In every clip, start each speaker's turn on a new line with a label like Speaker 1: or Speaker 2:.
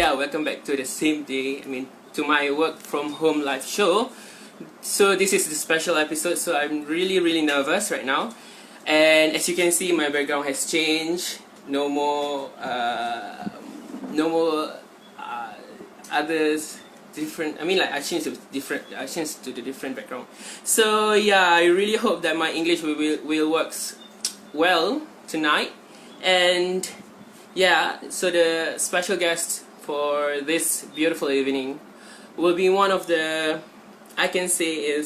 Speaker 1: yeah, welcome back to the same day. To my work from home live show. So this is the special episode. So I'm really nervous right now, and as you can see, my background has changed. No more, others different. I changed to different. I changed to the different background. So yeah, I really hope that my English will works well tonight, and yeah, so the special guest for this beautiful evening will be one of the, I can say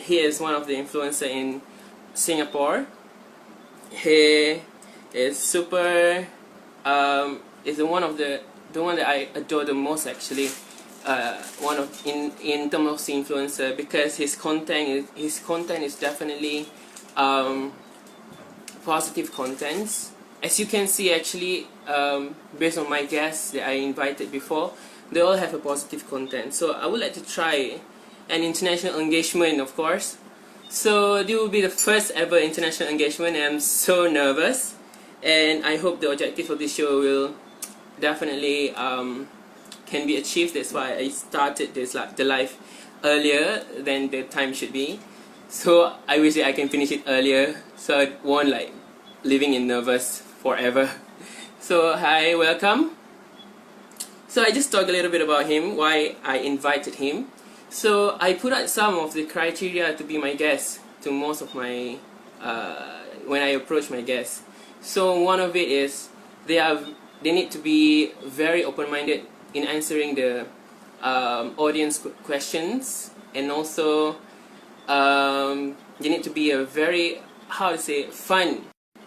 Speaker 1: he is one of the influencer in Singapore. He is super, is the one that I adore the most actually. In terms of influencer, because his content is definitely positive contents. As you can see, actually, based on my guests that I invited before, they all have a positive content. So I would like to try an international engagement, of course. So this will be the first ever international engagement, and I'm so nervous. And I hope the objective of this show will definitely can be achieved. That's why I started the live earlier than the time should be. So I wish that I can finish it earlier, so I won't living in nervous forever. So hi, welcome. So I just talked a little bit about him, why I invited him. So I put out some of the criteria to be my guest to most of my when I approach my guests. So one of it is they need to be very open-minded in answering the audience questions, and also they need to be a very, how to say, fun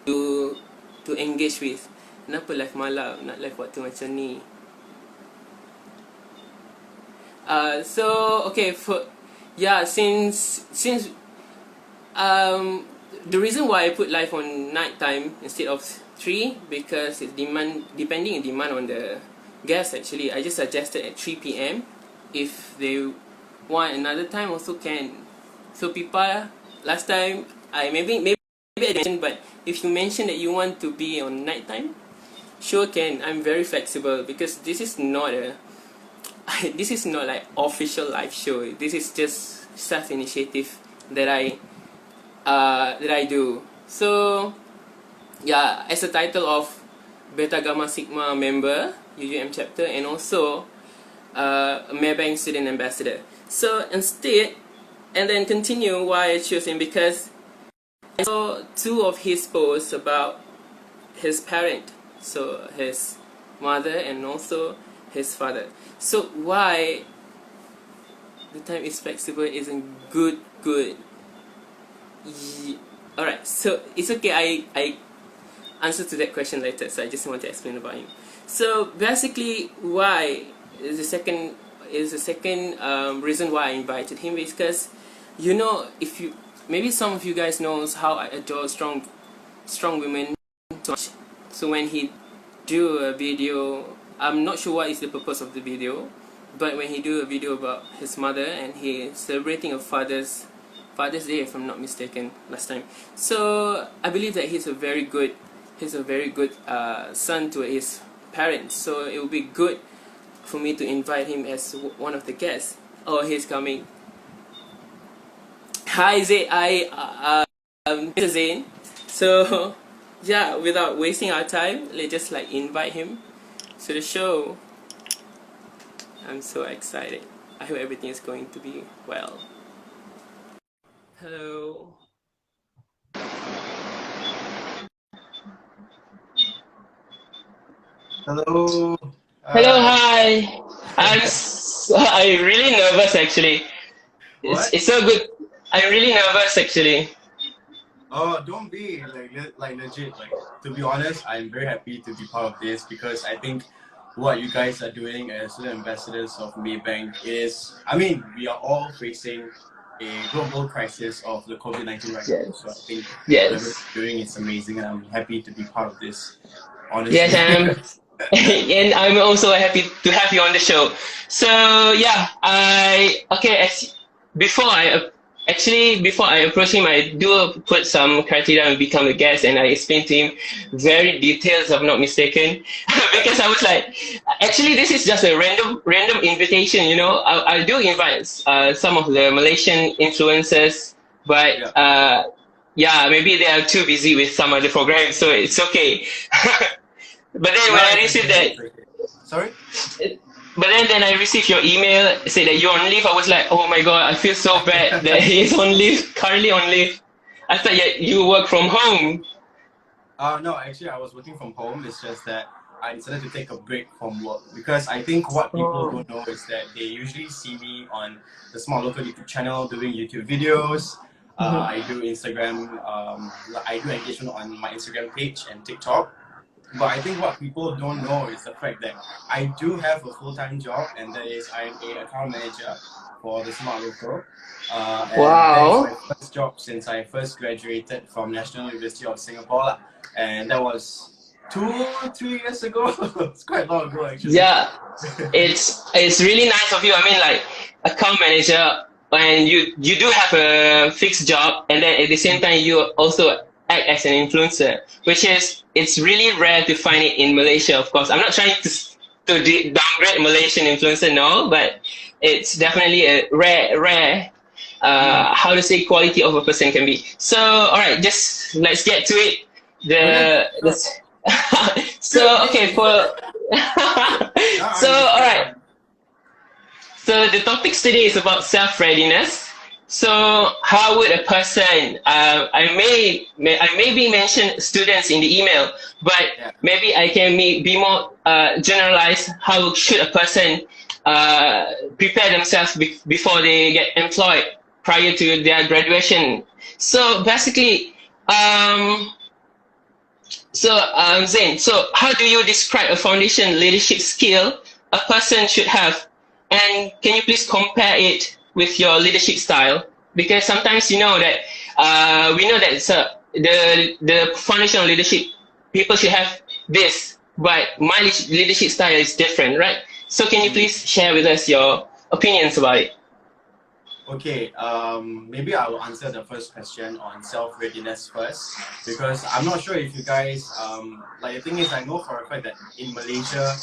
Speaker 1: to engage with. Kenapa live malam, nak live waktu macam ni? So okay, since the reason why I put live on night time instead of 3, because it's depending on demand on the guests. Actually, I just suggested at 3 p.m. If they want another time, also can. So people, last time maybe I didn't, but if you mention that you want to be on night time, sure can. I'm very flexible, because this is not like official live show. This is just self-initiative that I do. So yeah, as a title of Beta Gamma Sigma member, UUM chapter, and also a Maybank student ambassador. So instead, and then continue why I chose him, because I saw 2 of his posts about his parent, so his mother and also his father. So why the time is flexible isn't good. Alright, so it's okay, I answer to that question later, so I just want to explain about him. So basically, why is the second reason why I invited him, because maybe some of you guys knows how I adore strong women so much. So when he do a video, I'm not sure what is the purpose of the video, but when he do a video about his mother, and he celebrating a Father's Day, if I'm not mistaken, last time. So I believe that he's a very good son to his parents. So it would be good for me to invite him as one of the guests. Oh, he's coming. Hi Zay, Mr Zhin. So yeah, without wasting our time, let's just invite him to the show. I'm so excited. I hope everything is going to be well. Hello.
Speaker 2: Hello.
Speaker 1: Hello, hi. I'm really nervous actually. It's so good. I'm really nervous actually.
Speaker 2: Oh, don't be legit. To be honest, I'm very happy to be part of this, because I think what you guys are doing as the ambassadors of Maybank is, we are all facing a global crisis of the COVID-19 right now. So I think whatever you're doing is amazing, and I'm happy to be part of this. Honestly.
Speaker 1: Yes, and I'm also happy to have you on the show. So yeah, before I Actually, before I approach him, I do put some criteria and become a guest, and I explain to him very details, if I'm not mistaken, because I was like, actually, this is just a random invitation. I do invite some of the Malaysian influencers, but
Speaker 2: Yeah.
Speaker 1: yeah, maybe they are too busy with some other programs, so it's okay. But then when
Speaker 2: No,
Speaker 1: I
Speaker 2: it's
Speaker 1: received
Speaker 2: okay.
Speaker 1: that
Speaker 2: It's okay. Sorry?
Speaker 1: But then I received your email, say that you're on leave. I was like, oh my god, I feel so bad that he's on leave, currently on leave. I thought you work from home.
Speaker 2: No, actually, I was working from home. It's just that I decided to take a break from work because I think what people
Speaker 1: Oh.
Speaker 2: don't know is that they usually see me on the small local YouTube channel doing YouTube videos.
Speaker 1: Mhm.
Speaker 2: I do Instagram. I do engagement on my Instagram page and TikTok. But I think what people don't know is the fact that I do have a full-time job, and that is I'm a account manager for the Smart Local. And that is
Speaker 1: Wow.
Speaker 2: my first job since I first graduated from National University of Singapore. Lah. And that was 2, 3 years ago. It's quite long ago, actually.
Speaker 1: Yeah, it's really nice of you. I mean, like account manager, and you do have a fixed job, and then at the same time you also act as an influencer, which is it's really rare to find it in Malaysia. Of course, I'm not trying to downgrade Malaysian influencer, no, but it's definitely a rare.
Speaker 2: Mm.
Speaker 1: How to say quality of a person can be. So, all right, just let's get to it.
Speaker 2: Okay,
Speaker 1: The
Speaker 2: sure. Good,
Speaker 1: so okay
Speaker 2: please.
Speaker 1: for
Speaker 2: Now
Speaker 1: so
Speaker 2: I'm
Speaker 1: all
Speaker 2: listening.
Speaker 1: right. So the topics today is about self-readiness. So how would a person? I may be mentioned students in the email, but
Speaker 2: Yeah.
Speaker 1: maybe I can be more generalized. How should a person prepare themselves before they get employed prior to their graduation? So basically, um, Zain, so how do you describe a foundation leadership skill a person should have? And can you please compare it with your leadership style? Because sometimes we know that the foundational leadership people should have this, but my leadership style is different, right? So can you
Speaker 2: Mm.
Speaker 1: please share with us your opinions about it?
Speaker 2: Okay, maybe I will answer the first question on self-readiness first because I'm not sure if you guys, like the thing is, I know for a fact that in Malaysia,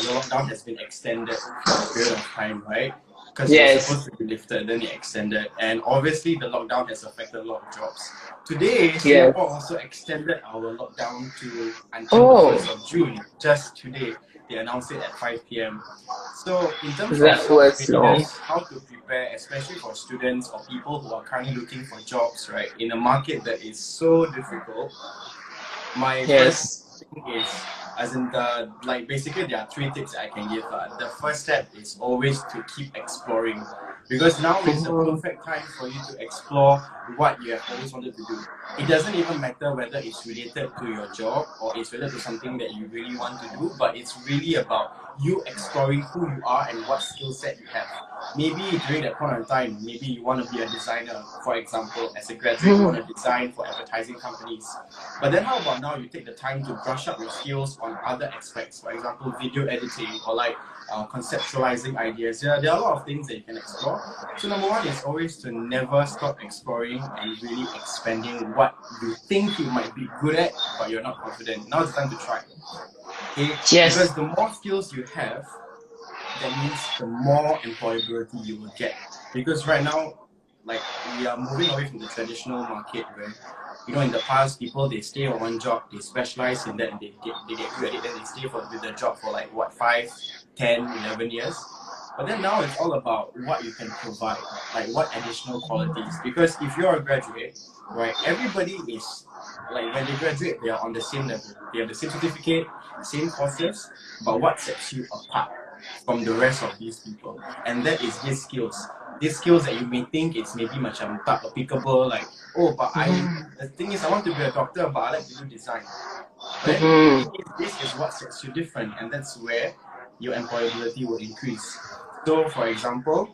Speaker 2: your lockdown has been extended for a period of time, right? Because it was
Speaker 1: Yes.
Speaker 2: supposed to be lifted, then it extended, and obviously the lockdown has affected a lot of jobs. Today,
Speaker 1: Yes.
Speaker 2: Singapore also extended our lockdown to until the
Speaker 1: Oh,
Speaker 2: 1st of June. Just today, they announced it at 5 p.m. So, in terms of
Speaker 1: that was long.
Speaker 2: self-readiness, how to prepare, especially for students or people who are currently looking for jobs, right, in a market that is so difficult, my first
Speaker 1: Yes.
Speaker 2: thing is, as in like basically there are three tips I can give. The first step is always to keep exploring because now is the
Speaker 1: Mhm.
Speaker 2: perfect time for you to explore what you have always wanted to do. It doesn't even matter whether it's related to your job or it's related to something that you really want to do, but it's really about you exploring who you are and what skill set you have. Maybe during that point in time, maybe you want to be a designer, for example. As a graduate, you want to design for advertising companies. But then how about now you take the time to brush up your skills on other aspects, for example, video editing or like conceptualizing ideas. Yeah, there are a lot of things that you can explore. So number one is always to never stop exploring and really expanding what you think you might be good at, but you're not confident. Now it's time to try. Okay, because
Speaker 1: Yes.
Speaker 2: the more skills you have, that means the more employability you will get. Because right now, like we are moving away from the traditional market where, in the past, people they stay on one job, they specialize in that, and they get good at it, then they stay with the job for like what 5, 10, 11 years. But then now it's all about what you can provide, like what additional qualities. Because if you're a graduate, right, everybody is like when they graduate, they are on the same level. They have the same certificate, same courses, but what sets you apart from the rest of these people? And that is these skills. These skills that you may think it's maybe macam tak applicable, like, oh, but the thing is I want to be a doctor, but I like to do design. But then the
Speaker 1: Mhm.
Speaker 2: thing is, this is what sets you different, and that's where your employability will increase. So, for example,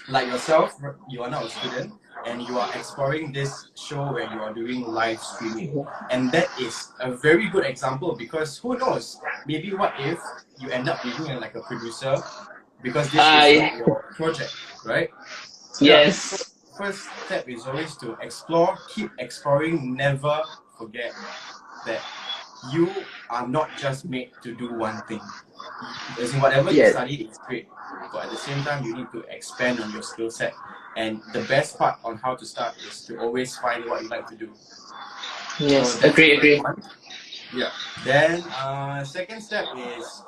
Speaker 2: like yourself, you are now a student and you are exploring this show where you are doing live streaming. And that is a very good example because who knows? Maybe what if you end up being like a producer because this is like
Speaker 1: I
Speaker 2: your project, right? Yeah. So
Speaker 1: yes.
Speaker 2: first step is always to explore, keep exploring, never forget that you are not just made to do one thing. As in whatever you
Speaker 3: Yes.
Speaker 2: study is great, but at the same time you need to expand on your skill set. And the best part on how to start is to always find what you like to do. So
Speaker 3: Yes.
Speaker 2: that's the first
Speaker 3: Agree.
Speaker 2: one. Yeah. Then second step is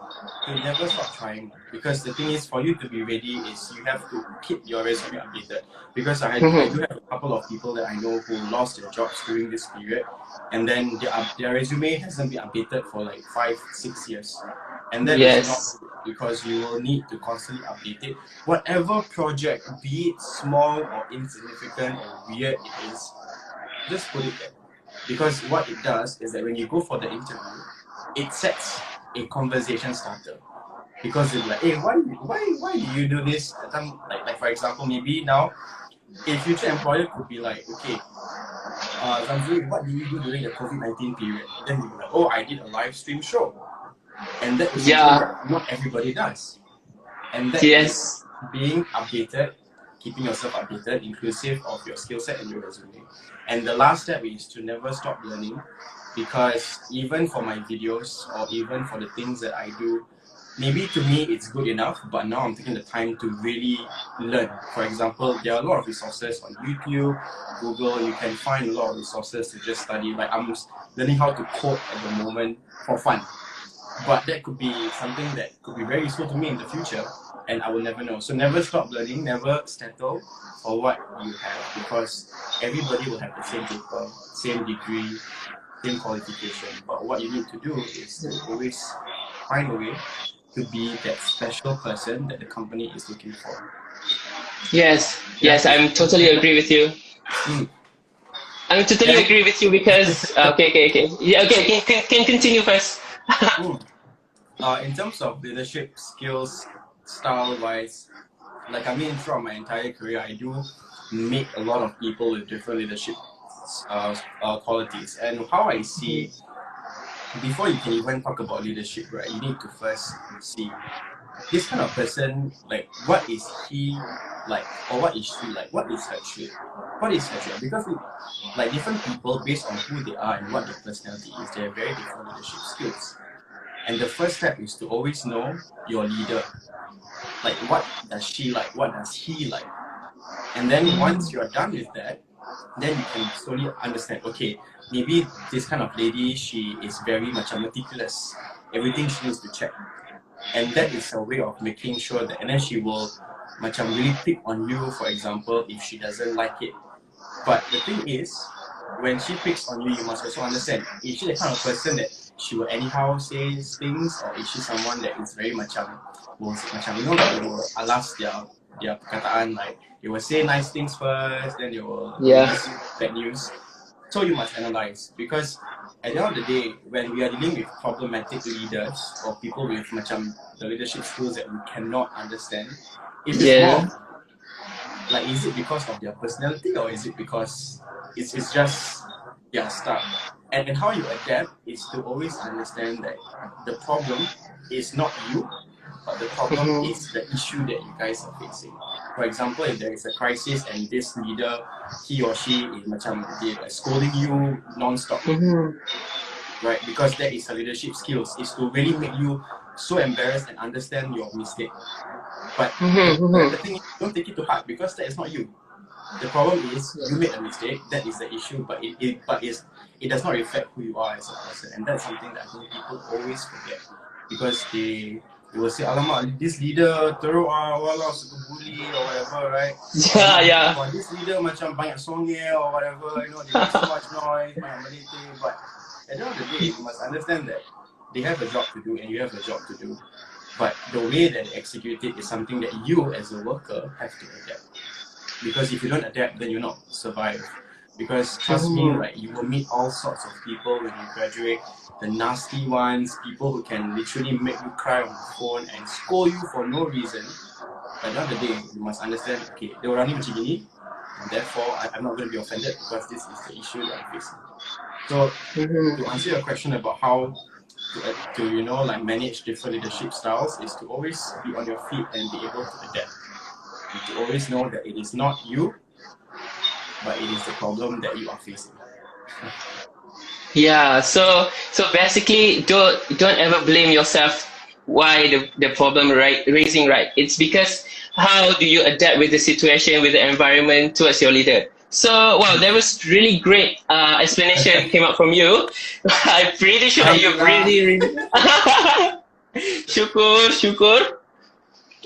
Speaker 2: to never stop trying, because the thing is, for you to be ready is you have to keep your resume updated, because I do have a couple of people that I know who lost their jobs during this period, and then their resume hasn't been updated for like 5-6 years, and that is not
Speaker 3: Yes.
Speaker 2: good, because you will need to constantly update it. Whatever project, be it small or insignificant or weird it is, just put it there. Because what it does is that when you go for the interview, it sets a conversation starter. Because they'll be like, hey, why do you do this? Like for example, maybe now a future employer could be like, okay, Zamzuri, what did you do during the COVID-19 period? Then you'll be like, oh, I did a live stream show. And that is something
Speaker 3: Yeah.
Speaker 2: that not everybody does. And that is
Speaker 3: Yes.
Speaker 2: being updated, keeping yourself updated, inclusive of your skill set and your resume. And the last step is to never stop learning, because even for my videos or even for the things that I do, maybe to me it's good enough, but now I'm taking the time to really learn. For example, there are a lot of resources on YouTube, Google. You can find a lot of resources to just study. Like I'm learning how to code at the moment for fun, but that could be something that could be very useful to me in the future, and I will never know. So never stop learning, never settle for what you have, because everybody will have the same paper, same degree, same qualification. But what you need to do is to always find a way to be that special person that the company is looking for.
Speaker 3: Yes.
Speaker 2: Yeah.
Speaker 3: Yes. I'm totally agree with you.
Speaker 2: Mm.
Speaker 3: I'm totally
Speaker 2: Then,
Speaker 3: agree with you because okay. Yeah, okay, can continue first.
Speaker 2: mm, in terms of leadership skills, style wise, like I mean, throughout my entire career, I do meet a lot of people with different leadership qualities. And how I see, before you can even talk about leadership, right, you need to first see this kind of person, like, what is he like, or what is she like? What is her trait? What is her trait? Because like different people, based on who they are and what their personality is, they have very different leadership skills. And the first step is to always know your leader. Like, what does she like? What does he like? And then once you're done with that, then you can slowly understand, okay, maybe this kind of lady, she is very much meticulous. Everything she needs to check. And that is a way of making sure that, and then she will macam really pick on you, for example, if she doesn't like it. But the thing is, when she picks on you, you must also understand, is she the kind of person that she will anyhow say things, or is she someone that is very macam, you know, like they will alas their perkataan, like they will say nice things first, then they will
Speaker 3: Yeah.
Speaker 2: release you bad news. So you must analyze, because at the end of the day, when we are dealing with problematic leaders or people with macam the leadership skills that we cannot understand, it is more
Speaker 3: Yeah.
Speaker 2: of, like, is it because of their personality, or is it because it's just their style? And how you adapt is to always understand that the problem is not you, but the problem is the issue that you guys are facing. For example, if there is a crisis and this leader, he or she is macam they like scolding you non-stop, right? Because that is a leadership skills, is to really make you so embarrassed and understand your mistake. But the thing is, don't take it to heart, because that is not you. The problem is you made a mistake. That is the issue, but it does not reflect who you are as a person, and that's something that I think people always forget, because they will say, "Alamak, this leader teruk wala suka bully or whatever," right?
Speaker 3: Yeah.
Speaker 2: Or this leader macam banyak songe or whatever, you know, they make so much noise, banyak melete. But at the end of the day, you must understand that they have a job to do and you have a job to do. But the way that they execute it is something that you as a worker have to adapt. Because if you don't adapt, then you'll not survive. Because trust me, right, you will meet all sorts of people when you graduate. The nasty ones, people who can literally make you cry on the phone and scold you for no reason. But at the end of the day, you must understand, okay, they were running macam gini, and therefore I'm not going to be offended, because this is the issue that I'm facing. So to answer your question about how to you know, like, manage different leadership styles, is to always be on your feet and be able to adapt. And to always know that it is not you, but it is the problem that you are facing.
Speaker 3: Yeah, so basically, don't ever blame yourself why the problem raising, right. It's because how do you adapt with the situation, with the environment towards your leader. So wow, that was really great explanation came up from you. I'm pretty sure that you've
Speaker 2: Alhamdulillah.
Speaker 3: really syukur, syukur.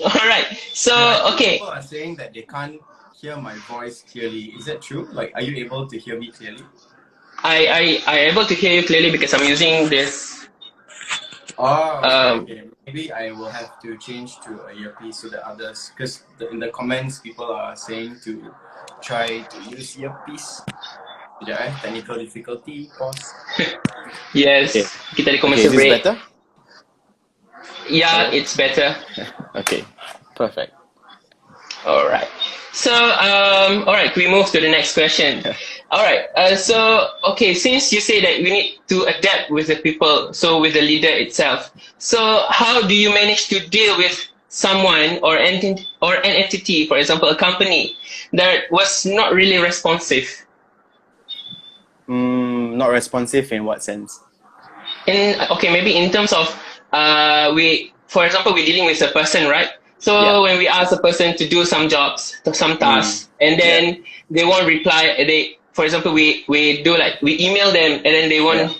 Speaker 3: All right. So
Speaker 2: And I think
Speaker 3: okay,
Speaker 2: people are saying that they can't hear my voice clearly. Is that true? Like, are you able to hear me clearly?
Speaker 3: I able to hear you clearly because I'm using this.
Speaker 2: Oh, okay,
Speaker 3: Um,
Speaker 2: okay. Maybe I will have to change to a earpiece so that others, because in the comments people are saying to try to use earpiece. Sekejap technical difficulty, pause.
Speaker 4: Okay.
Speaker 3: yes, kita ada
Speaker 4: Okay, is
Speaker 3: commercial
Speaker 4: this
Speaker 3: break.
Speaker 4: better?
Speaker 3: Yeah,
Speaker 4: Hello?
Speaker 3: it's better.
Speaker 4: Okay, perfect.
Speaker 3: All right. So, all right, we move to the next question. All right. So, okay, since you say that we need to adapt with the people, so with the leader itself. So, how do you manage to deal with someone or an entity, for example, a company that was not really responsive?
Speaker 4: Not responsive in what sense?
Speaker 3: Okay, maybe in terms of for example, we're dealing with a person, right? So
Speaker 4: Yeah.
Speaker 3: when we ask a person to do some jobs, to some tasks, and
Speaker 4: Yeah.
Speaker 3: then they won't reply, for example, we do like we email them, and then they won't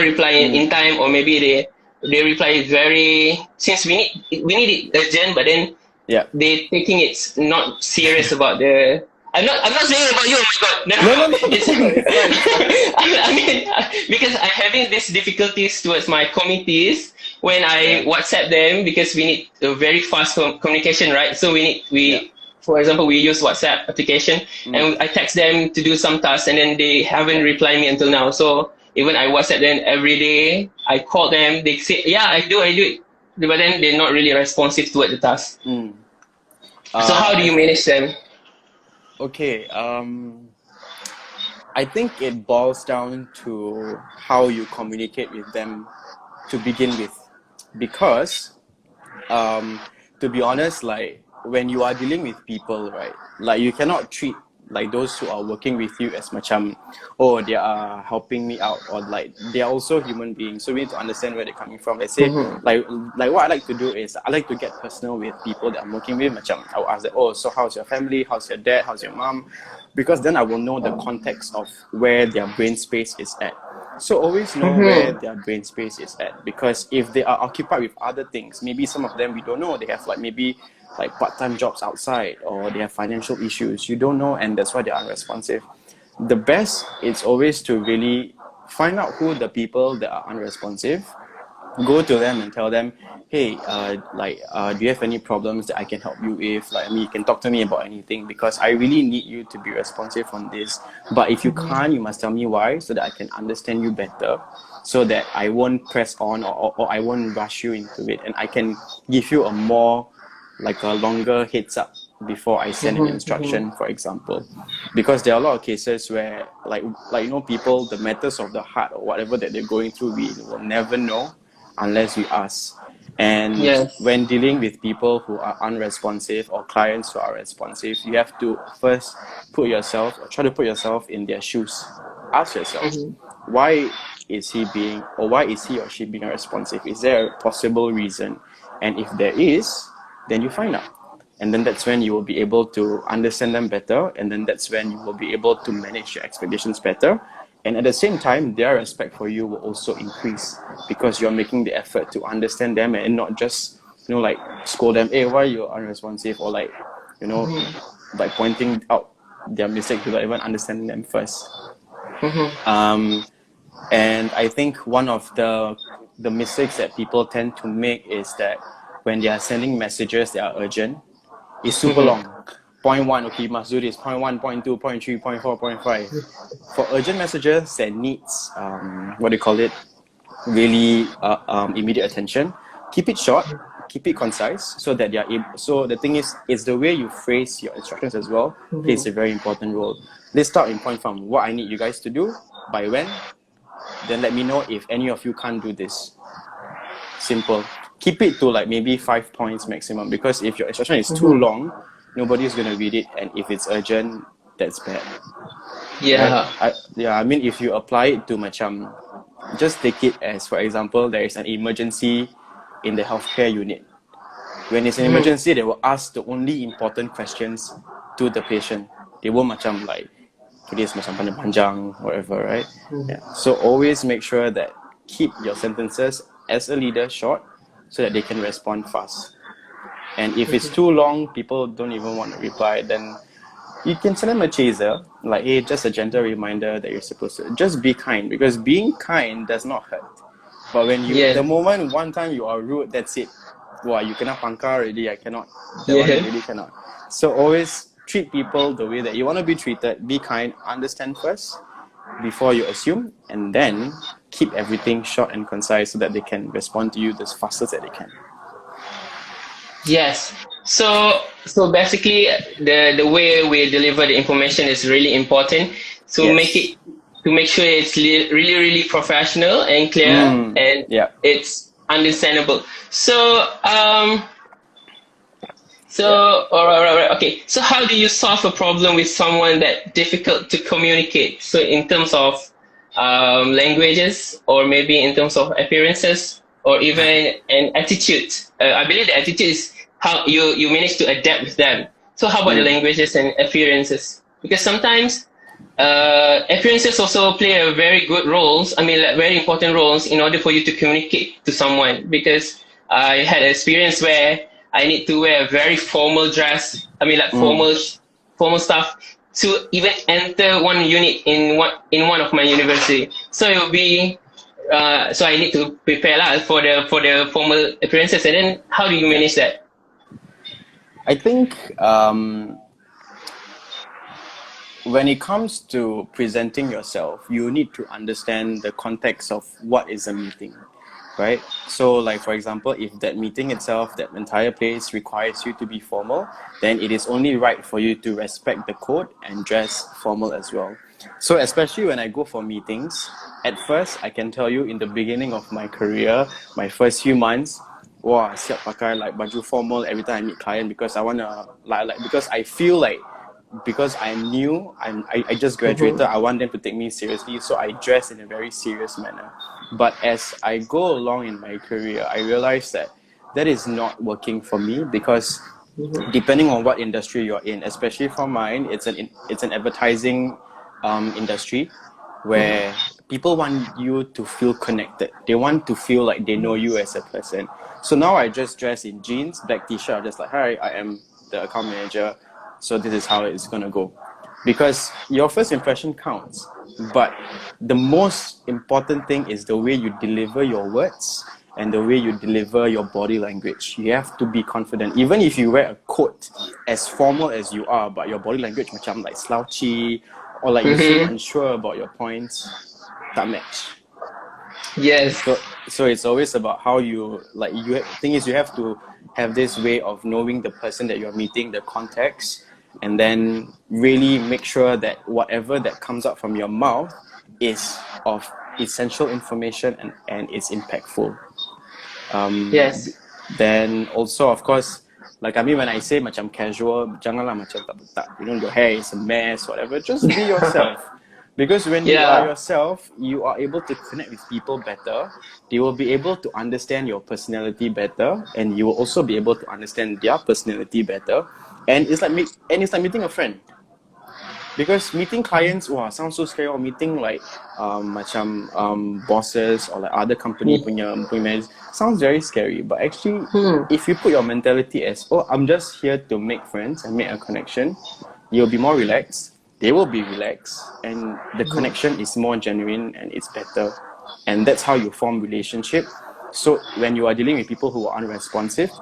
Speaker 3: reply in time, or maybe they reply very, since we need it urgent, but then
Speaker 4: Yeah.
Speaker 3: they taking it not serious about the. I'm not saying about you. Oh my god,
Speaker 4: No.
Speaker 3: It's,
Speaker 4: It's fine.
Speaker 3: I mean, because I'm having these difficulties towards my committees when I
Speaker 4: Yeah.
Speaker 3: WhatsApp them, because we need a very fast communication, right? So
Speaker 4: Yeah.
Speaker 3: for example, we use WhatsApp application, and I text them to do some tasks, and then they haven't
Speaker 4: Yeah.
Speaker 3: replied me until now. So even I WhatsApp them every day, I call them, they say, yeah, I do it, but then they're not really responsive toward the task. So how do
Speaker 4: I
Speaker 3: you manage them?
Speaker 4: Okay. I think it boils down to how you communicate with them to begin with, because to be honest, like when you are dealing with people, right, like you cannot treat like those who are working with you as macam, oh, they are helping me out, or like they are also human beings, so we need to understand where they're coming from. Let's say like what I like to do is I like to get personal with people that I'm working with. Macam I'll ask them, oh, so how's your family, how's your dad, how's your mom, because then I will know the context of where their brain space is at. So always know where their brain space is at, because if they are occupied with other things, maybe some of them we don't know, they have like maybe like part-time jobs outside, or they have financial issues, you don't know, and that's why they're unresponsive. The best is always to really find out who the people that are unresponsive, go to them and tell them, hey, do you have any problems that I can help you with? Like, I mean, you can talk to me about anything, because I really need you to be responsive on this. But if you can't, you must tell me why, so that I can understand you better, so that I won't press on, or I won't rush you into it, and I can give you a more, like a longer heads up before I send an instruction, for example. Because there are a lot of cases where like people, the matters of the heart or whatever that they're going through, we will never know unless we ask. And
Speaker 3: Yes.
Speaker 4: when dealing with people who are unresponsive, or clients who are responsive, you have to first try to put yourself in their shoes. Ask yourself, why is he or she being responsive? Is there a possible reason? And if there is, then you find out. And then that's when you will be able to understand them better, and then that's when you will be able to manage your expectations better. And at the same time, their respect for you will also increase, because you're making the effort to understand them, and not just, like scold them, hey, why are you unresponsive, or like, like pointing out their mistakes without even understanding them first. And I think one of the mistakes that people tend to make is that when they are sending messages that are urgent, it's super long. Point one, okay, you must do this. Point one, point two, point three, point four, point five. For urgent messages that needs, really immediate attention, keep it short, keep it concise, so that they are able. So the thing is, it's the way you phrase your instructions as well plays a very important role. Let's start in point from what I need you guys to do, by when, then let me know if any of you can't do this. Simple. Keep it to like maybe 5 points maximum, because if your instruction is too long, nobody's going to read it, and if it's urgent, that's bad.
Speaker 3: Yeah.
Speaker 4: Right? I mean, if you apply it to macam, just take it as, for example, there is an emergency in the healthcare unit. When it's an emergency, they will ask the only important questions to the patient. They won't macam like, this macam panjang-panjang, whatever, right? Yeah. So always make sure that keep your sentences as a leader short so that they can respond fast. And if it's too long, people don't even want to reply, then you can send them a chaser, like, hey, just a gentle reminder that you're supposed to just be kind, because being kind does not hurt. But when the moment one time you are rude, that's it. Wow, you cannot pangkar already, I cannot. That one you really cannot. So always treat people the way that you want to be treated, be kind, understand first before you assume, and then keep everything short and concise so that they can respond to you as fast as they can.
Speaker 3: Yes. So basically, the way we deliver the information is really important. So
Speaker 4: Yes.
Speaker 3: make sure it's really professional and clear, and it's understandable. So all right. Okay. So how do you solve a problem with someone that difficult to communicate? So in terms of languages, or maybe in terms of appearances, or even an attitude. I believe the attitude is how you manage to adapt with them. So how about the languages and appearances? Because sometimes appearances also play a very good roles. I mean, like very important roles in order for you to communicate to someone. Because I had an experience where I need to wear a very formal dress. I mean, like formal stuff to even enter one unit in one of my university. So it will be so I need to prepare for the formal appearances. And then how do you manage that?
Speaker 4: I think when it comes to presenting yourself, you need to understand the context of what is a meeting, right? So like, for example, if that meeting itself, that entire place requires you to be formal, then it is only right for you to respect the code and dress formal as well. So especially when I go for meetings, at first, I can tell you in the beginning of my career, my first few months, wow, siap pakai like baju formal every time I meet client, because I wanna because I feel like, because I'm new, I just graduated, I want them to take me seriously, so I dress in a very serious manner. But as I go along in my career, I realized that that is not working for me, because depending on what industry you're in, especially for mine, it's an advertising industry where people want you to feel connected. They want to feel like they know you as a person. So now I just dress in jeans, black t-shirt, I'm just like, hi, I am the account manager, so this is how it's gonna go. Because your first impression counts, but the most important thing is the way you deliver your words and the way you deliver your body language. You have to be confident. Even if you wear a coat as formal as you are, but your body language macam like slouchy, or like you seem unsure about your points, that match.
Speaker 3: Yes.
Speaker 4: So it's always about how you, like, thing is, you have to have this way of knowing the person that you're meeting, the context, and then really make sure that whatever that comes out from your mouth is of essential information and it's impactful.
Speaker 3: Yes.
Speaker 4: Then also, of course, like, I mean, when I say macam casual, janganlah macam tak, your hair is a mess, whatever. Just be yourself. Because when you are yourself, you are able to connect with people better. They will be able to understand your personality better, and you will also be able to understand their personality better. And it's like meeting a friend. Because meeting clients, wow, sounds so scary. Or meeting like bosses or like other company punya managers sounds very scary. But actually, if you put your mentality as, oh, I'm just here to make friends and make a connection, you'll be more relaxed. They will be relaxed, and the connection is more genuine and it's better. And that's how you form relationship. So when you are dealing with people who are unresponsive,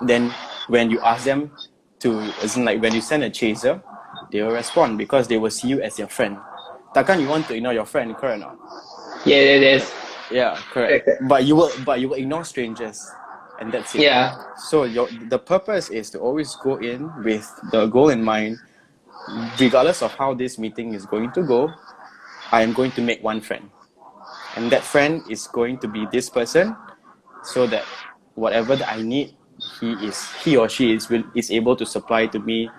Speaker 4: then when you ask them to, as in like when you send a chaser, they will respond because they will see you as your friend. Takkan you want to ignore your friend, correct or not?
Speaker 3: Yeah, it is.
Speaker 4: Yeah, correct. But you will ignore strangers, and that's it.
Speaker 3: Yeah.
Speaker 4: So the purpose is to always go in with the goal in mind. Regardless of how this meeting is going to go, I am going to make one friend, and that friend is going to be this person, so that whatever that I need, he or she is able to supply to me,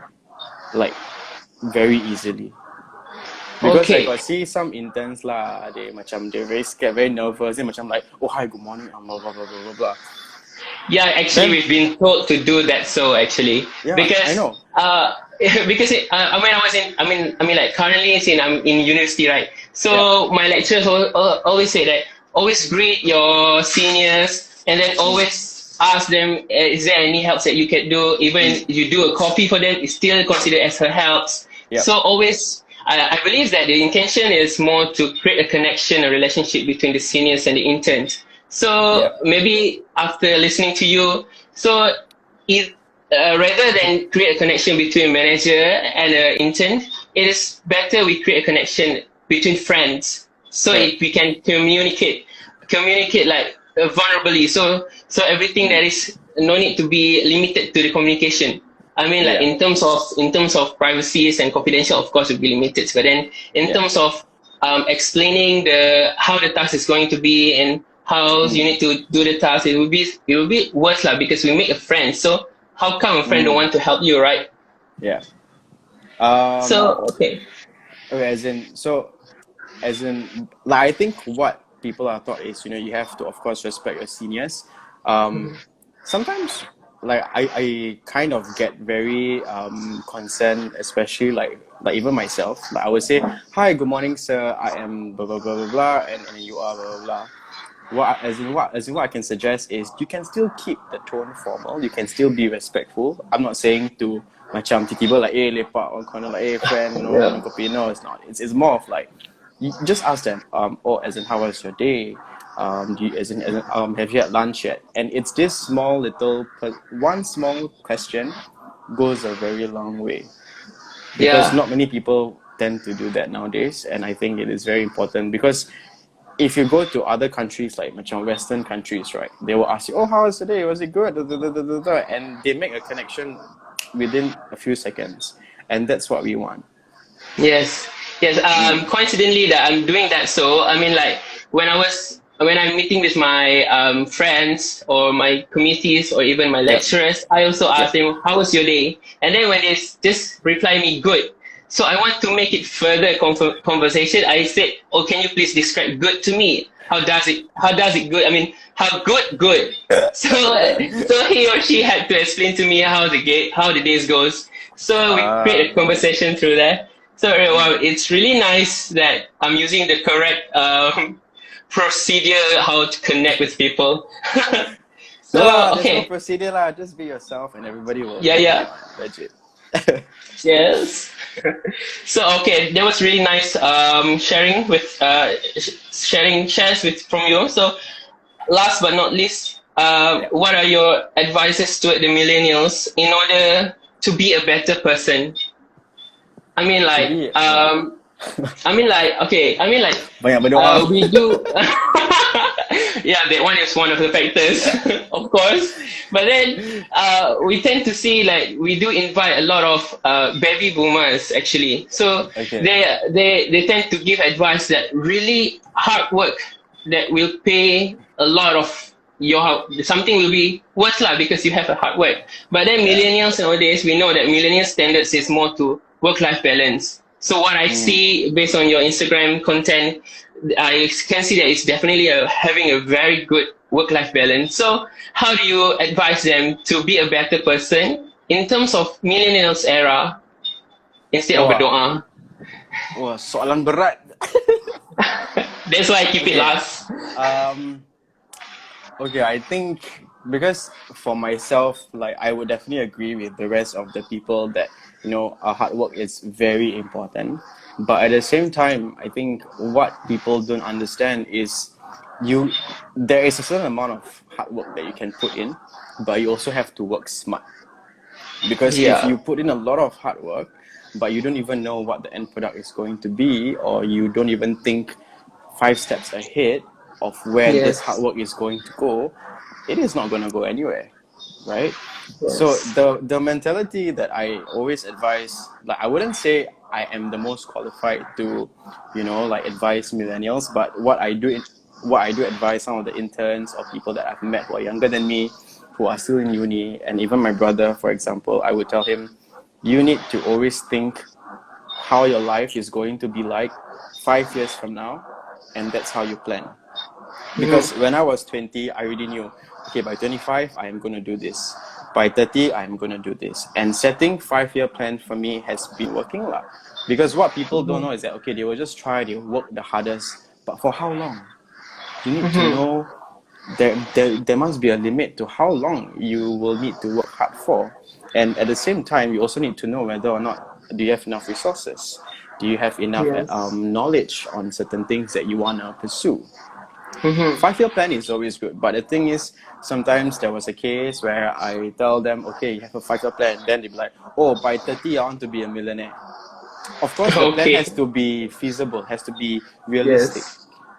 Speaker 4: like very easily. Because I
Speaker 3: Okay.
Speaker 4: got see some interns lah, they very scared, very nervous, they macam like, oh hi, good morning, blah blah blah blah blah blah.
Speaker 3: Yeah, actually,
Speaker 4: Then
Speaker 3: we've been told to do that. So actually,
Speaker 4: yeah, I
Speaker 3: because
Speaker 4: know.
Speaker 3: because when I was in, like currently, I'm in university, right?
Speaker 4: Yeah.
Speaker 3: So my lecturers always say that always greet your seniors, and then always ask them, is there any helps that you can do? Even if you do a copy for them, it's still considered as her helps.
Speaker 4: Yep.
Speaker 3: So always. I believe that the intention is more to create a connection, a relationship between the seniors and the interns. So
Speaker 4: Yep.
Speaker 3: maybe after listening to you, so if, rather than create a connection between manager and an intern, it is better we create a connection between friends. So
Speaker 4: Correct.
Speaker 3: if we can communicate like vulnerably. So everything that is no need to be limited to the communication. I mean, like
Speaker 4: Yeah.
Speaker 3: in terms of privacy and confidential, of course, will be limited. But then in
Speaker 4: Yeah.
Speaker 3: terms of explaining how the task is going to be and how you need to do the task, it will be worse lah because we make a friend. So how come a friend don't want to help you, right?
Speaker 4: Yeah.
Speaker 3: So okay,
Speaker 4: Okay, as in, like, I think what people are taught is, you have to, of course, respect your seniors. Sometimes, like, I kind of get very concerned, especially like even myself. Like, I would say, hi, good morning, sir. I am blah blah blah blah blah, and you are blah blah blah. What I can suggest is you can still keep the tone formal. You can still be respectful. I'm not saying to macam tiba-tiba like lepak on corner like friend
Speaker 3: yeah,
Speaker 4: minum kopi. No, it's not. It's more of like you just ask them as in how was your day, do you, have you had lunch yet? And it's this small little one small question goes a very long way, because
Speaker 3: yeah,
Speaker 4: not many people tend to do that nowadays, and I think it is very important. Because if you go to other countries like macam Western countries, right, they will ask you, oh, how was the day? Was it good? Da, da, da, da, da, da. And they make a connection within a few seconds. And that's what we want.
Speaker 3: yes, yes. Coincidentally, that I'm doing that. So I mean, like when I'm meeting with my friends or my committees or even my
Speaker 4: Yep.
Speaker 3: lecturers, I also ask
Speaker 4: Yep.
Speaker 3: them, "How was your day?" And then when they just reply me, "Good." So I want to make it further conversation. I said, "Oh, can you please describe good to me? How does it good? I mean, how good? Good." So so he or she had to explain to me how the days goes. So we create a conversation through that. So well, it's really nice that I'm using the correct procedure how to connect with people.
Speaker 4: No lah,
Speaker 3: So
Speaker 4: there's no
Speaker 3: okay,
Speaker 4: procedure lah. Just be yourself and everybody will
Speaker 3: yeah,
Speaker 4: get
Speaker 3: yeah,
Speaker 4: along. Legit.
Speaker 3: yes. So okay, that was really nice sharing with sharing shares with from you. So last but not least,
Speaker 4: Yep.
Speaker 3: what are your advices to the millennials in order to be a better person? I mean,
Speaker 4: To
Speaker 3: like,
Speaker 4: be, yeah.
Speaker 3: okay,
Speaker 4: Banyak berdoa.
Speaker 3: we do, yeah, that one is one of the factors, of course. But then, we tend to see like we do invite a lot of baby boomers actually. So
Speaker 4: Okay.
Speaker 3: they tend to give advice that really hard work that will pay a lot of something will be worth lah because you have a hard work. But then
Speaker 4: Yeah.
Speaker 3: millennials nowadays, we know that millennial standards is more to work-life balance. So what I see based on your Instagram content, I can see that it's definitely having a very good work-life balance. So how do you advise them to be a better person in terms of millennials era instead of
Speaker 4: Wah,
Speaker 3: berdoa?
Speaker 4: soalan berat.
Speaker 3: That's why I keep it
Speaker 4: Okay.
Speaker 3: last.
Speaker 4: Okay, I think because for myself, like I would definitely agree with the rest of the people that hard work is very important. But at the same time, I think what people don't understand is there is a certain amount of hard work that you can put in, but you also have to work smart. Because if
Speaker 3: Yeah.
Speaker 4: you put in a lot of hard work, but you don't even know what the end product is going to be, or you don't even think 5 steps ahead of where this
Speaker 3: Yes.
Speaker 4: hard work is going to go, it is not going to go anywhere, right?
Speaker 3: Yes.
Speaker 4: So the mentality that I always advise, like I wouldn't say I am the most qualified to, like advise millennials, but what I do advise some of the interns or people that I've met who are younger than me, who are still in uni, and even my brother, for example, I would tell him, you need to always think how your life is going to be like 5 years from now, and that's how you plan. Because when I was 20, I already knew, okay, by 25, I am going to do this. By 30, I am going to do this. And setting 5-year plan for me has been working lah. Because what people don't know is that, okay, they will just try, they will work the hardest, but for how long? You need to know there must be a limit to how long you will need to work hard for. And at the same time, you also need to know whether or not do you have enough resources? Do you have enough knowledge on certain things that you want to pursue? 5-year plan is always good, but the thing is, sometimes there was a case where I tell them, okay, you have a 5-year plan, then they'll be like, oh, by 30 I want to be a millionaire. Of course, the plan has to be feasible, has to be realistic,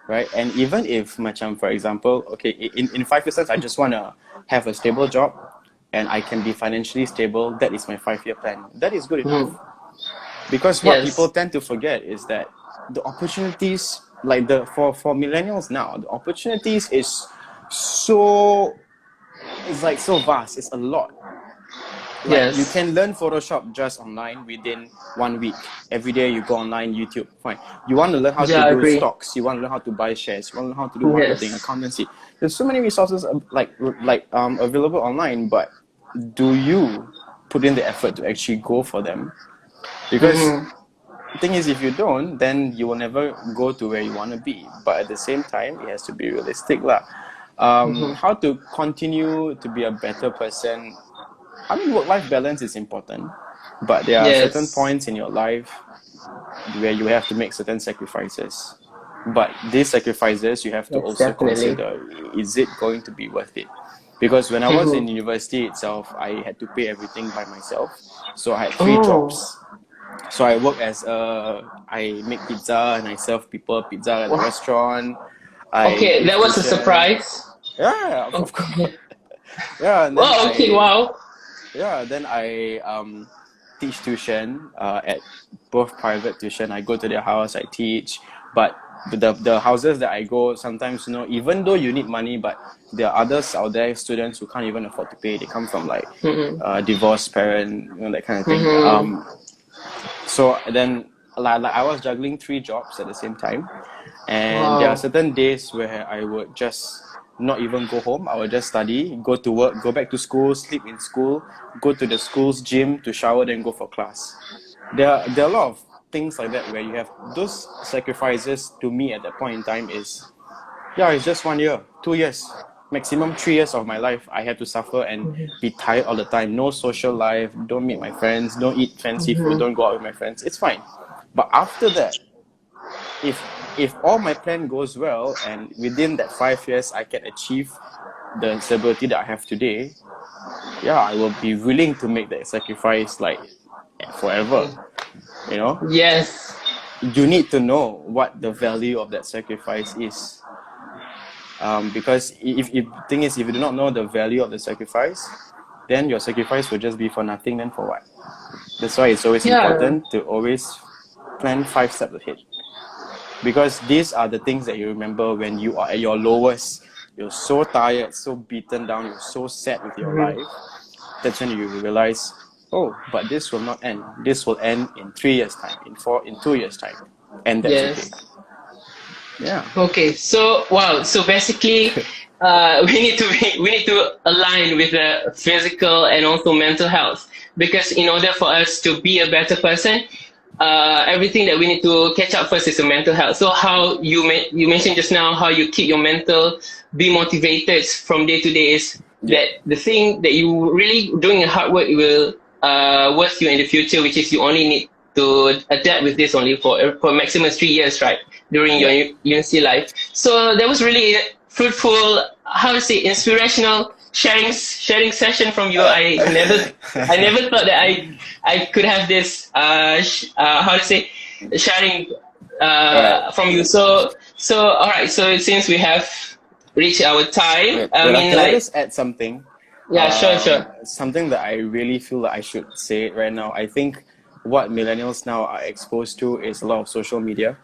Speaker 4: right? And even if, macam, for example, okay, in 5 years I just want to have a stable job and I can be financially stable, that is my 5-year plan. That is good enough. Because what people tend to forget is that the opportunities, like for millennials now, the opportunities is so vast. It's a lot. Like you can learn Photoshop just online within 1 week. Every day you go online, YouTube, fine. You want to learn how to do stocks. You want to learn how to buy shares. You want to learn how to do marketing, accountancy. There's so many resources available online, but do you put in the effort to actually go for them? Because the thing is, if you don't, then you will never go to where you want to be. But at the same time, it has to be realistic lah. How to continue to be a better person? I mean, work-life balance is important, but there are certain points in your life where you have to make certain sacrifices. But these sacrifices, you have to also consider, is it going to be worth it? Because when I was in university itself, I had to pay everything by myself. So I had 3 jobs. So I work I make pizza and I serve people pizza at a restaurant.
Speaker 3: That was a surprise.
Speaker 4: Yeah, of course. Yeah. And then then I teach tuition at both private tuition. I go to their house, I teach. But the houses that I go, sometimes, even though you need money, but there are others out there, students who can't even afford to pay. They come from like divorced parent, that kind of thing. So then, like I was juggling 3 jobs at the same time, and there are certain days where I would just not even go home. I would just study, go to work, go back to school, sleep in school, go to the school's gym to shower, then go for class. There are a lot of things like that where you have those sacrifices. To me, at that point in time, it's just 1 year, 2 years, maximum 3 years of my life. I had to suffer and be tired all the time. No social life, don't meet my friends, don't eat fancy food, don't go out with my friends. It's fine. But after that, if all my plan goes well and within that 5 years I can achieve the stability that I have today, I will be willing to make that sacrifice like forever.
Speaker 3: Yes.
Speaker 4: You need to know what the value of that sacrifice is. Because if the thing is, if you do not know the value of the sacrifice, then your sacrifice will just be for nothing. Then for what? That's why it's always important to always plan 5 steps ahead. Because these are the things that you remember when you are at your lowest. You're so tired, so beaten down, you're so sad with your life. That's when you realize, oh, but this will not end. This will end in 3 years' time, in 2 years' time. And that's okay. Yeah. Okay.
Speaker 3: So basically, we need to align with the physical and also mental health, because in order for us to be a better person, everything that we need to catch up first is the mental health. So how you mentioned just now how you keep your mental be motivated from day to day is that the thing that you really doing hard work will worth you in the future, which is you only need to adapt with this only for maximum 3 years, right? During your university life. So that was really fruitful, inspirational sharing session from you. I never thought that I could have this sharing from you. So all right. So since we have reached our time,
Speaker 4: can I just add something?
Speaker 3: Yeah, sure.
Speaker 4: Something that I really feel that I should say right now. I think what millennials now are exposed to is a lot of social media.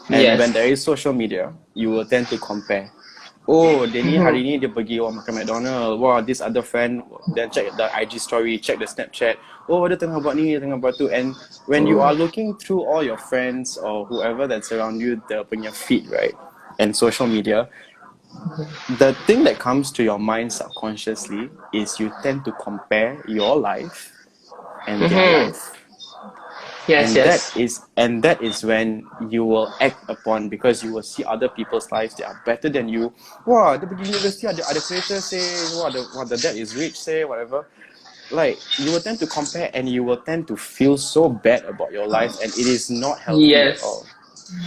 Speaker 4: And when there is social media, you will tend to compare. oh, dia ni hari ni dia pergi makan McDonald. Wah, this other friend, then check the IG story, check the Snapchat. Oh, dia tengah buat ni, tengah buat tu. And when you are looking through all your friends or whoever that's around you, the punya feed, right, and social media, the thing that comes to your mind subconsciously is you tend to compare your life and their life.
Speaker 3: Yes, yes.
Speaker 4: And that is when you will act upon, because you will see other people's lives that are better than you. Wah, dia pergi university ada kereta say, the dad is rich say, whatever. Like, you will tend to compare and you will tend to feel so bad about your life, and it is not healthy at all.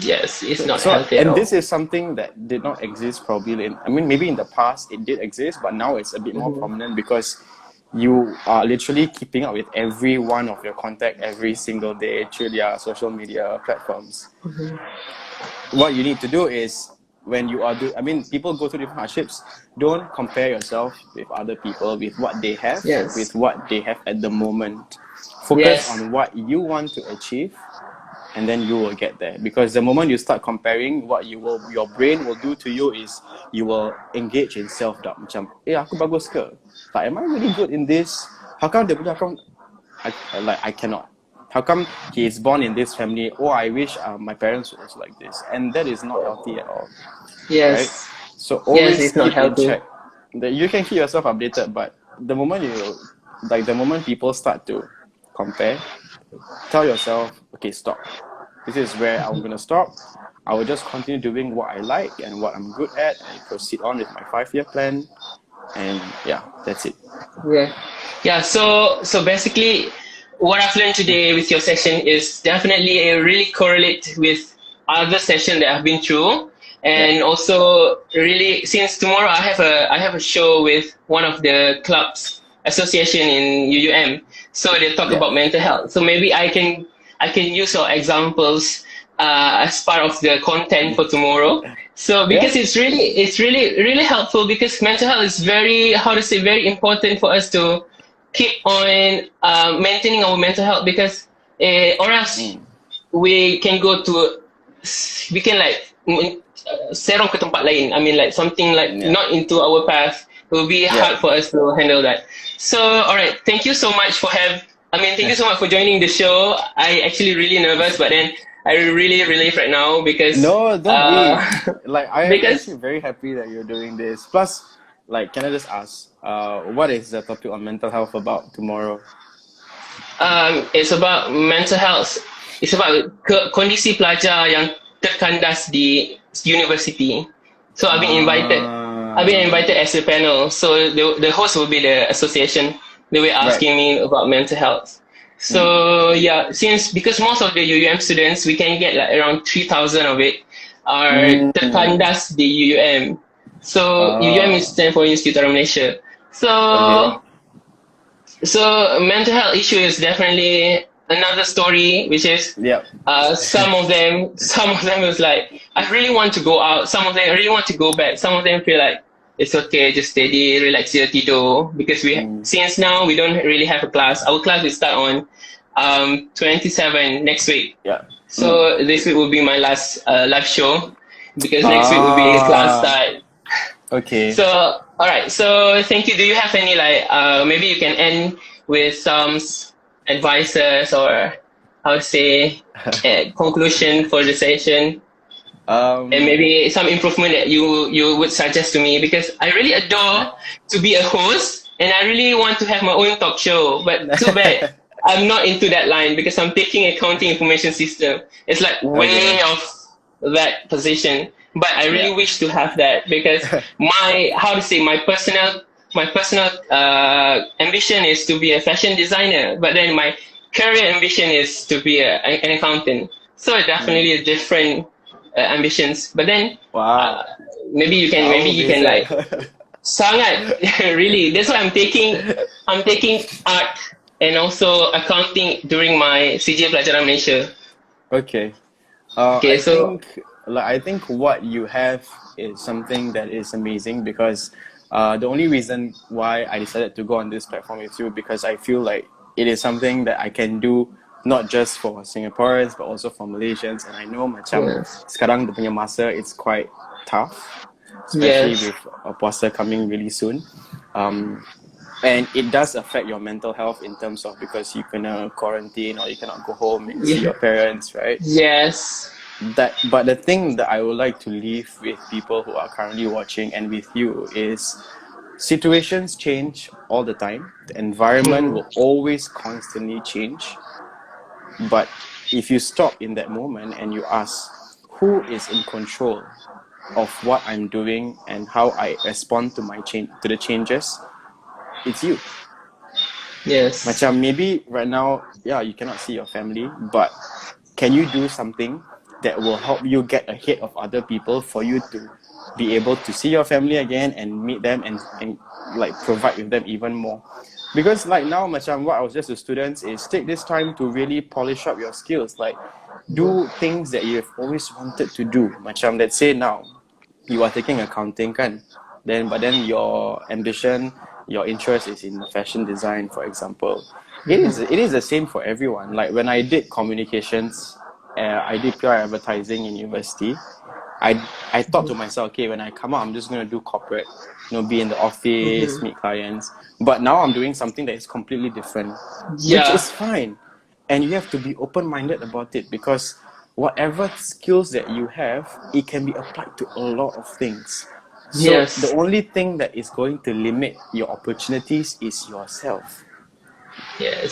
Speaker 3: Yes, it's not
Speaker 4: So,
Speaker 3: healthy at
Speaker 4: and
Speaker 3: all.
Speaker 4: this is something that did not exist probably I mean, maybe in the past it did exist, but now it's a bit more prominent because you are literally keeping up with every one of your contact every single day through their social media platforms. What you need to do is, when you are people go through different hardships. Don't compare yourself with other people, with what they have,
Speaker 3: Yes.
Speaker 4: with what they have at the moment. Focus on what you want to achieve, and then you will get there. Because the moment you start comparing, your brain will do to you is you will engage in self-doubt. Macam, aku bagus ke? Like, am I really good in this? How come I cannot? How come he is born in this family? Oh, I wish my parents were also like this. And that is not healthy at all.
Speaker 3: Yes.
Speaker 4: Right? So always
Speaker 3: it's not
Speaker 4: keep in
Speaker 3: healthy.
Speaker 4: check. That you can keep yourself updated, but the moment people start to compare, tell yourself, okay, stop. This is where I'm gonna stop. I will just continue doing what I like and what I'm good at, and proceed on with my 5-year plan. And yeah, that's it.
Speaker 3: Yeah. So basically, what I've learned today with your session is definitely really correlate with other session that I've been through, and also really, since tomorrow I have a show with one of the clubs association in UUM, so they talk about mental health. So maybe I can use your examples as part of the content for tomorrow. So because it's really helpful, because mental health is very important for us to keep on maintaining our mental health, because or else we can like serong ke tempat lain. I mean, like something like not into our path. It will be hard for us to handle that. So, all right, thank you so much thank you so much for joining the show. I actually really nervous, but then I really relieved right now because
Speaker 4: No, don't be. Like, I am
Speaker 3: because
Speaker 4: actually very happy that you're doing this. Plus, like, can I just ask, what is the topic on mental health about tomorrow?
Speaker 3: it's about mental health. It's about kondisi pelajar yang terkandas di university. So I've been invited as a panel. So the host will be the association. They were asking me about mental health. So because most of the UUM students, we can get like around 3,000 of it are terkandas di UUM. So UUM is stand for Institute of Malaysia. So mental health issue is definitely another story, which is some of them was like, I really want to go out. Some of them really want to go back. Some of them feel like it's okay, just steady, relax your tidur, because since now we don't really have a class. Our class will start on 27 next week. So this week will be my last live show, because next week will be class start.
Speaker 4: Okay.
Speaker 3: So, all right. So, thank you. Do you have any maybe you can end with some advices, or how to say conclusion for the session, and maybe some improvement that you would suggest to me, because I really adore to be a host, and I really want to have my own talk show. But too bad I'm not into that line, because I'm taking accounting information system. It's like way off that position. But I really wish to have that, because my personal ambition is to be a fashion designer, but then my career ambition is to be an accountant. So definitely different ambitions. But then maybe you can like sangat really. That's why I'm taking art and also accounting during my CJ Pelajaran Malaysia.
Speaker 4: Okay. I think what you have is something that is amazing, because the only reason why I decided to go on this platform with you, because I feel like it is something that I can do not just for Singaporeans but also for Malaysians. And I know macam sekarang dia punya masa, it's quite tough. especially
Speaker 3: Yes.
Speaker 4: with a puasa coming really soon. And it does affect your mental health in terms of because you cannot quarantine or you cannot go home and see
Speaker 3: Yeah.
Speaker 4: your parents, right?
Speaker 3: Yes.
Speaker 4: But the thing that I would like to leave with people who are currently watching and with you is situations change all the time. The environment
Speaker 3: Mhm.
Speaker 4: will always constantly change. But if you stop in that moment and you ask, who is in control of what I'm doing and how I respond to my change to the changes, it's you.
Speaker 3: Yes.
Speaker 4: Macam maybe right now, yeah, you cannot see your family, but can you do something that will help you get ahead of other people for you to be able to see your family again and meet them and like provide with them even more? Because like now, macam what I was just to students is take this time to really polish up your skills. Like do things that you have always wanted to do. Macam let's say now you are taking accounting kan, but then your ambition, your interest is in fashion design, for example. It is the same for everyone. Like when I did communications, I did PR advertising in university. I thought to myself, okay, when I come out, I'm just gonna do corporate, be in the office, meet clients. But now I'm doing something that is completely different, which
Speaker 3: Yeah.
Speaker 4: is fine. And you have to be open-minded about it because whatever skills that you have, it can be applied to a lot of things. So the
Speaker 3: Yes.
Speaker 4: only thing that is going to limit your opportunities is yourself.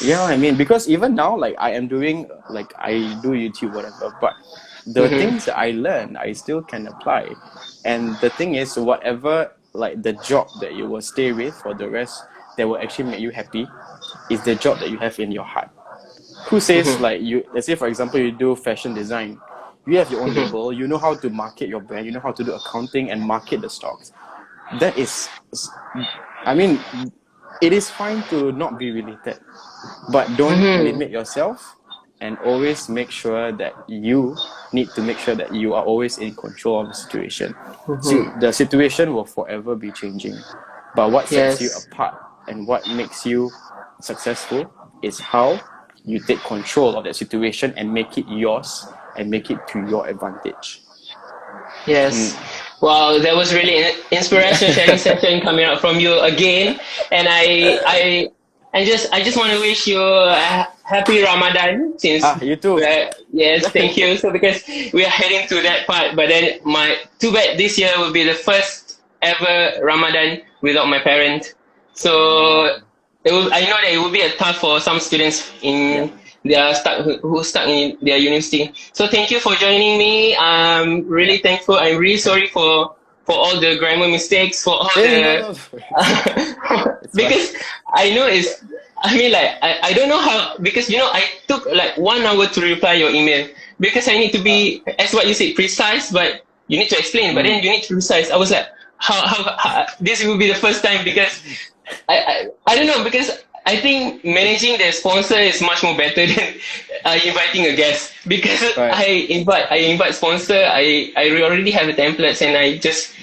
Speaker 4: You know what I
Speaker 3: Yes.
Speaker 4: mean? Because even now, like I am doing, like I do YouTube, whatever, but the things that I learn, I still can apply. And the thing is, whatever, like the job that you will stay with for the rest, that will actually make you happy, is the job that you have in your heart. Who says like let's say for example you do fashion design, you have your own label, you know how to market your brand, you know how to do accounting and market the stocks. That is, I mean, it is fine to not be related, but don't limit yourself and always make sure that you need to make sure that you are always in control of the situation. See, the situation will forever be changing, but what sets you
Speaker 3: Yes.
Speaker 4: apart and what makes you successful is how you take control of that situation and make it yours and make it to your advantage.
Speaker 3: Yes. Wow, that was really an inspirational sharing session coming out from you again. And I just want to wish you a happy Ramadan since
Speaker 4: You too.
Speaker 3: yes, thank you. So because we are heading to that part, but then my too bad this year will be the first ever Ramadan without my parent. So I know that it will be a tough for some students
Speaker 4: Yeah.
Speaker 3: in they are stuck who stuck in their university. So thank you for joining me. I'm really
Speaker 4: Yeah.
Speaker 3: thankful. I'm really sorry for all the grammar mistakes, for all
Speaker 4: Hey, no,
Speaker 3: the
Speaker 4: no, it's okay. It's fine.
Speaker 3: because I know it's. I mean, like I don't know how because I took like 1 hour to reply your email because I need to be as what you said precise, but you need to explain, but then you need to precise. I was like, how this will be the first time because I don't know because I think managing the sponsor is much more better than inviting a guest because
Speaker 4: Right.
Speaker 3: I invite sponsor I already have the templates and I just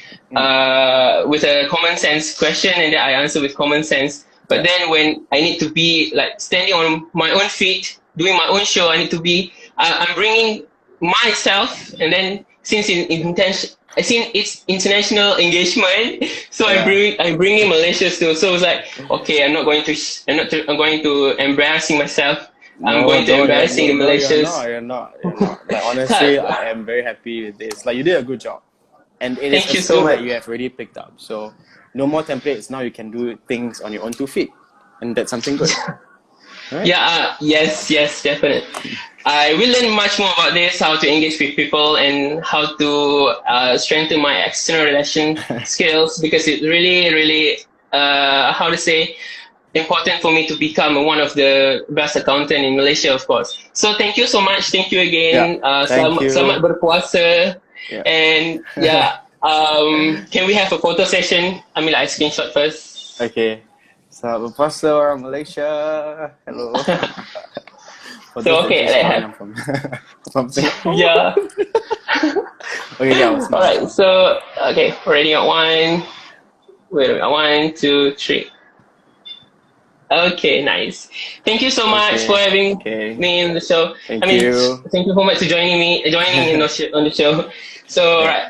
Speaker 3: with a common sense question and then I answer with common sense. But
Speaker 4: Yeah.
Speaker 3: then when I need to be like standing on my own feet doing my own show, I need to be I'm bringing myself and then since in intention I seen it's international engagement, so
Speaker 4: Yeah.
Speaker 3: I'm bringing Malaysia still. So it's like, okay, I'm going to embarrassing myself. I'm
Speaker 4: No,
Speaker 3: going to
Speaker 4: don't.
Speaker 3: embarrassing the
Speaker 4: No, you're
Speaker 3: Malaysians.
Speaker 4: not. You're not. You're not. Like honestly, I am very happy with this. Like you did a good job, and it is
Speaker 3: Thank
Speaker 4: a
Speaker 3: you so
Speaker 4: skill that
Speaker 3: much.
Speaker 4: you have already picked up. So no more templates. Now you can do things on your own 2 feet, and that's something good, right?
Speaker 3: Yeah, yes, definitely. I will learn much more about this, how to engage with people and how to strengthen my external relation skills because it really, really, how to say, important for me to become one of the best accountant in Malaysia, of course. So thank you so much. Thank you
Speaker 4: Yeah.
Speaker 3: again.
Speaker 4: Thank
Speaker 3: Selamat
Speaker 4: you.
Speaker 3: berpuasa.
Speaker 4: Yeah.
Speaker 3: And yeah, can we have a photo session? I mean, like screenshot first.
Speaker 4: Okay. Selamat berpuasa orang Malaysia. Hello. For
Speaker 3: So
Speaker 4: those that
Speaker 3: okay,
Speaker 4: just
Speaker 3: let's
Speaker 4: joined,
Speaker 3: have
Speaker 4: I'm from Singapore.
Speaker 3: yeah.
Speaker 4: Okay, yeah, I'll
Speaker 3: All
Speaker 4: smile.
Speaker 3: right. So okay, ready on one. Wait a minute. 1, 2, 3. Okay, nice. Thank you so much for
Speaker 4: Okay.
Speaker 3: having
Speaker 4: Okay.
Speaker 3: me in the show. I
Speaker 4: Thank
Speaker 3: mean,
Speaker 4: you.
Speaker 3: thank you so much for joining in the show. So,
Speaker 4: Yeah.
Speaker 3: right,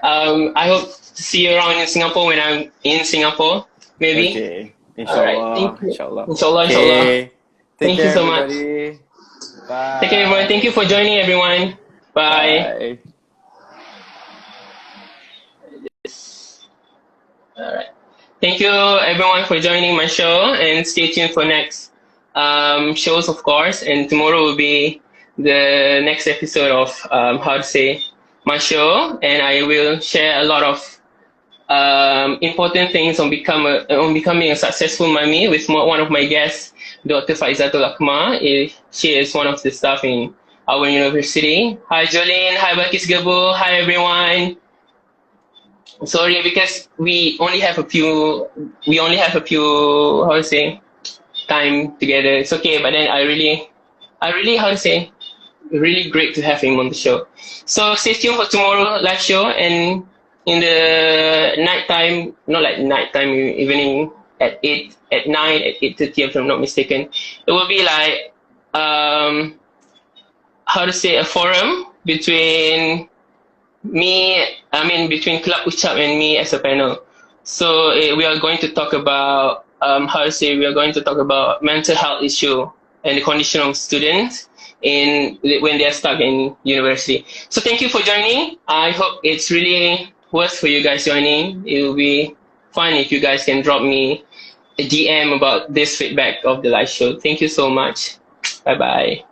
Speaker 3: I hope to see you around in Singapore when I'm in Singapore, maybe.
Speaker 4: Okay.
Speaker 3: All right. Thank
Speaker 4: Inshallah.
Speaker 3: you.
Speaker 4: Inshallah.
Speaker 3: Inshallah, inshallah.
Speaker 4: Okay. Take
Speaker 3: Thank you
Speaker 4: care,
Speaker 3: so much.
Speaker 4: everybody.
Speaker 3: Take care, everyone. Thank you for
Speaker 4: Bye.
Speaker 3: joining, everyone. Bye.
Speaker 4: Bye.
Speaker 3: All right. Thank you, everyone, for joining my show, and stay tuned for next shows, of course. And tomorrow will be the next episode of how to say my show, and I will share a lot of important things on becoming a successful mommy with one of my guests, Dr. Faizatul Akmal. She is one of the staff in our university. Hi, Jolene. Hi, Bakis Gabu. Hi, everyone. Sorry, because we only have a few, how to say, time together. It's okay, but then I really, how to say, really great to have him on the show. So stay tuned for tomorrow live show, and in the nighttime, not like nighttime, evening at 9 at 8:30, if I'm not mistaken, it will be like, how to say, a forum between between Club Uchap and me as a panel. So we are going to talk about, we are going to talk about mental health issue and the condition of students when they are stuck in university. So thank you for joining. I hope it's really worth for you guys joining. It will be fun if you guys can drop me a DM about this feedback of the live show. Thank you so much. Bye bye.